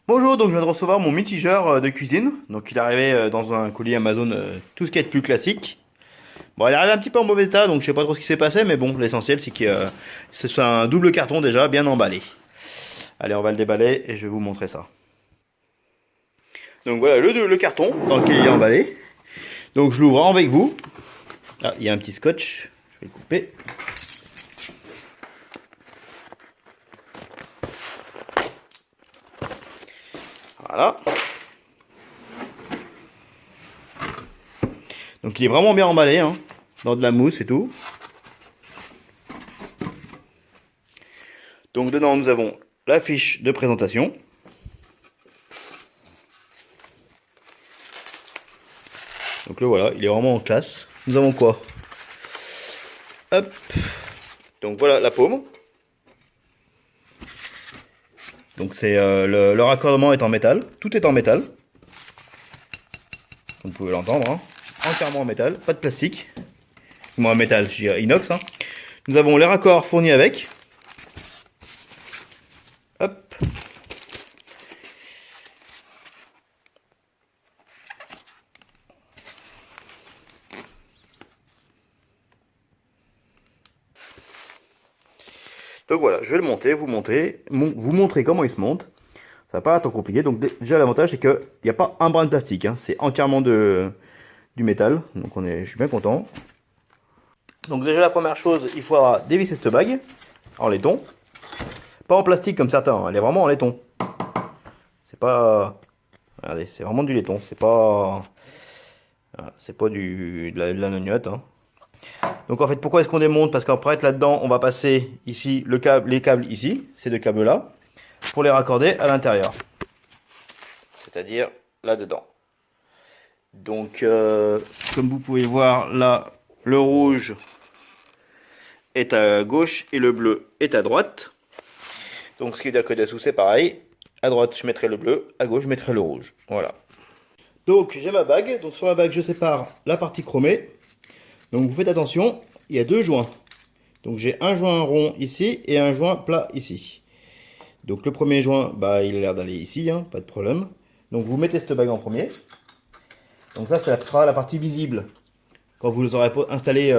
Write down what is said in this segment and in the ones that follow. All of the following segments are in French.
Bonjour, donc je viens de recevoir mon mitigeur de cuisine. Donc il est arrivé dans un colis Amazon, tout ce qui est de plus classique. Bon, il est arrivé un petit peu en mauvais état, donc je sais pas trop ce qui s'est passé, mais bon, l'essentiel c'est que ce soit un double carton déjà, bien emballé. Allez, on va le déballer et je vais vous montrer ça. Donc voilà le carton dans lequel il est emballé. Donc je l'ouvre avec vous. Ah, il y a un petit scotch, je vais le couper. Voilà. Donc il est vraiment bien emballé, hein, dans de la mousse et tout. Donc dedans nous avons la fiche de présentation. Donc le voilà, il est vraiment en classe. Nous avons quoi? Hop. Donc voilà la paume. Donc c'est le raccordement est en métal. Tout est en métal. Vous pouvez l'entendre, hein. Entièrement en métal, pas de plastique. Moi en métal, je dirais inox, hein. Nous avons les raccords fournis avec. Hop. Donc voilà, je vais le monter, vous montrer comment il se monte. Ça va pas être trop compliqué. Donc déjà l'avantage c'est qu'il n'y a pas un brin de plastique, hein. C'est entièrement du métal. Donc je suis bien content. Donc déjà la première chose, il faudra dévisser cette bague en laiton. Pas en plastique comme certains, hein. Elle est vraiment en laiton. C'est pas... Regardez, c'est vraiment du laiton. C'est pas... Voilà, c'est pas de la nognotte, hein. Donc en fait, pourquoi est-ce qu'on démonte? Parce qu'après là-dedans, on va passer ici les câbles ici, ces deux câbles-là, pour les raccorder à l'intérieur. C'est-à-dire là-dedans. Donc, comme vous pouvez voir, là, le rouge est à gauche et le bleu est à droite. Donc ce qui veut dire que dessous, c'est pareil. À droite, je mettrai le bleu, à gauche, je mettrai le rouge. Voilà. Donc j'ai ma bague. Donc sur la bague, je sépare la partie chromée. Donc vous faites attention, il y a deux joints. Donc j'ai un joint rond ici et un joint plat ici. Donc le premier joint, bah, il a l'air d'aller ici, hein, pas de problème. Donc vous mettez cette bague en premier. Donc ça sera la partie visible quand vous aurez installé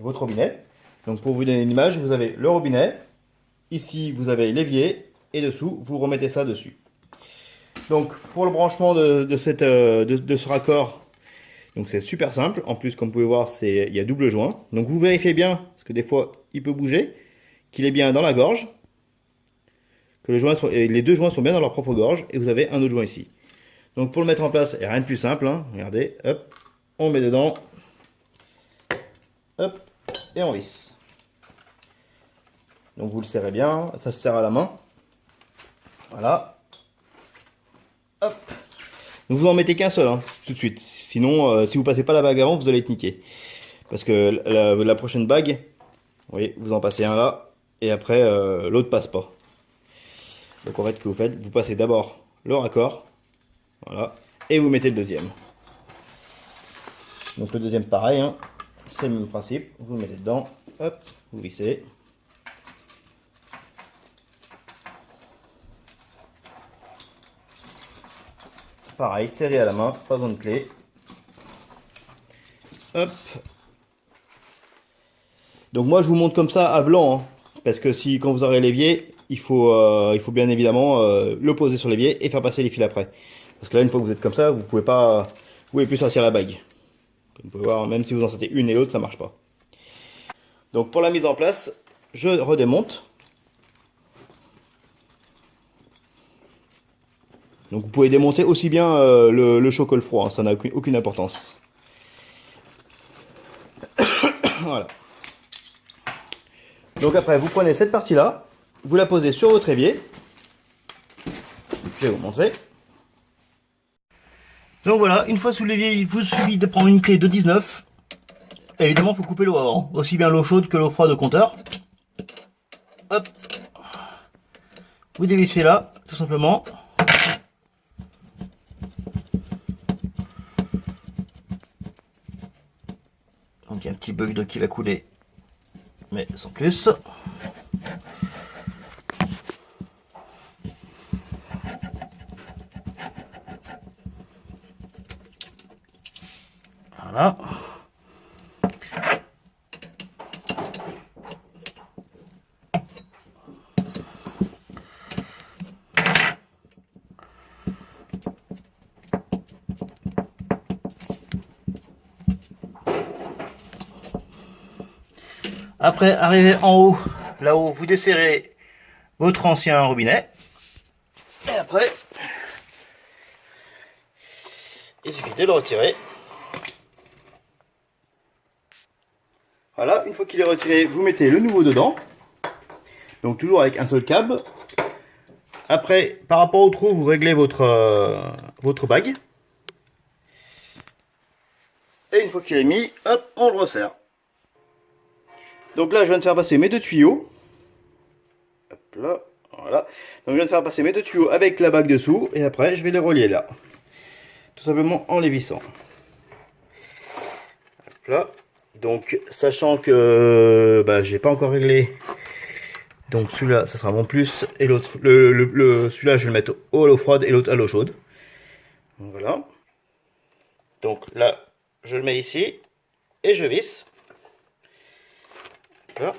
votre robinet. Donc pour vous donner une image, vous avez le robinet. Ici vous avez l'évier et dessous vous remettez ça dessus. Donc pour le branchement de ce raccord, donc c'est super simple. En plus, comme vous pouvez voir, il y a double joint. Donc vous vérifiez bien, parce que des fois il peut bouger, qu'il est bien dans la gorge, que les deux joints sont bien dans leur propre gorge, et vous avez un autre joint ici. Donc pour le mettre en place, il n'y a rien de plus simple, hein. Regardez, hop, on met dedans, hop, et on visse. Donc vous le serrez bien, ça se serre à la main. Voilà. Hop. Donc vous en mettez qu'un seul, hein, tout de suite. Sinon, si vous passez pas la bague avant, vous allez être niqué. Parce que la prochaine bague, vous voyez, vous en passez un là, et après l'autre passe pas. Donc en fait, ce que vous faites, vous passez d'abord le raccord, voilà, et vous mettez le deuxième. Donc le deuxième pareil, hein, c'est le même principe, vous le mettez dedans, hop, vous vissez. Pareil, serré à la main, pas besoin de clé. Hop. Donc moi je vous montre comme ça à blanc, hein, parce que quand vous aurez l'évier, il faut bien évidemment le poser sur l'évier et faire passer les fils après. Parce que là, une fois que vous êtes comme ça, vous pouvez plus sortir la bague. Comme vous pouvez voir, même si vous en sortez une et l'autre, ça marche pas. Donc pour la mise en place, je redémonte. Donc vous pouvez démonter aussi bien le chaud que le froid, hein, ça n'a aucune importance. Voilà. Donc après, vous prenez cette partie-là, vous la posez sur votre évier. Je vais vous montrer. Donc voilà, une fois sous l'évier, il vous suffit de prendre une clé de 19. Et évidemment, il faut couper l'eau avant, aussi bien l'eau chaude que l'eau froide au compteur. Hop. Vous dévissez là, tout simplement. Donc il y a un petit bug d'eau qui va couler, mais sans plus. Voilà. Après, arrivé en haut, là où vous desserrez votre ancien robinet. Et après, il suffit de le retirer. Voilà, une fois qu'il est retiré, vous mettez le nouveau dedans. Donc toujours avec un seul câble. Après, par rapport au trou, vous réglez votre bague. Et une fois qu'il est mis, hop, on le resserre. Donc là, je viens de faire passer mes deux tuyaux. Hop là, voilà. Donc je viens de faire passer mes deux tuyaux avec la bague dessous. Et après, je vais les relier là. Tout simplement en les vissant. Hop là. Donc, sachant que j'ai pas encore réglé. Donc celui-là, ça sera mon plus. Et l'autre, celui-là, je vais le mettre à l'eau froide et l'autre à l'eau chaude. Donc, voilà. Donc là, je le mets ici. Et je visse. Là.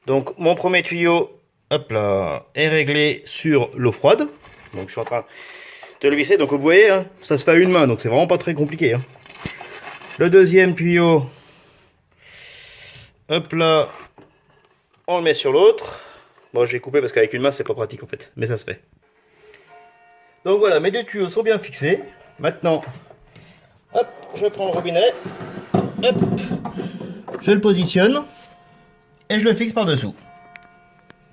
Donc mon premier tuyau, hop là, est réglé sur l'eau froide. Donc je suis en train de le visser. Donc vous voyez, hein, ça se fait à une main, donc c'est vraiment pas très compliqué. Hein. Le deuxième tuyau, hop là, on le met sur l'autre. Bon, je vais couper parce qu'avec une main c'est pas pratique en fait, mais ça se fait. Donc voilà, mes deux tuyaux sont bien fixés. Maintenant, hop, je prends le robinet, hop, je le positionne et je le fixe par dessous.